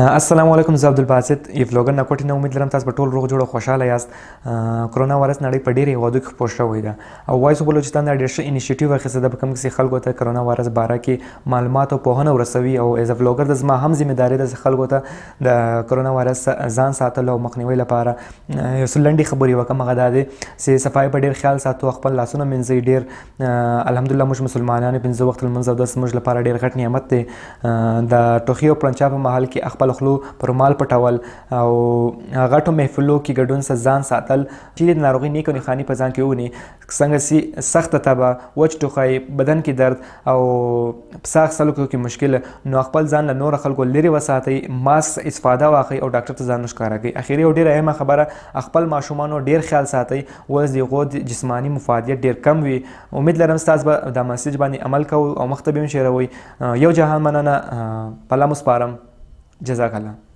السلام علیکم، زه عبدالباسط یو فلوګر نکوټي نه امید لرم تاسو به ټول روغ جوړ او خوشحاله یاست. کرونا وایرس نړۍ په ډېرې هیوادو کې خپور شوی ده او وایس اف بلوچستان دا ډېر ښه انیشیټیو اخیستی ده په کوم کې چې خلکو ته کرونا وایرس باره کې معلومات او پوهنه ورسوي. او ایز ا فلوګر د زما هم ذمهداري ده چې خلکو ته د کرونا وایرس ځان ساتلو او مخنیوي لپاره یو څه لنډې خبرې وکړم. هغه دا دی چې صفایي په ډېر خیال ساتو، خپل لاسونه مینځئ. ډېر الحمدلله موږ مسلمانان 5 وخت لمونځ او داس موږ لپاره ډېر غټ نعمت دی. د ټوخي او پړنچا په مهال کې خپل خولو پر مال پټول او غټو محفلو کې ګډون څخه ځان ساتل. چیرې د ناروغۍ نیک او نښانې په ځان کې وویني، څنګه چې سخته تبه، وچ ټوخی، بدن کې درد او ساه اخیستلو کې مشکل، نو خپل ځان له نورو خلکو لرې وساتئ. ماسک استفاده واخلئ او ډاکټر ته ځان ښکاره کړئ. اخري او ډېره اهمه خبره، خپل ماشومانو ډېر خیال ساتئ. اوس د هغو جسماني مفادیت ډېر کم وي. امید لرم ستاسو به دا مسیج باندې عمل کوئ او مخ ته به یې شیروئ. یو جهان مننه، په الله مو سپارم. جزاک الله.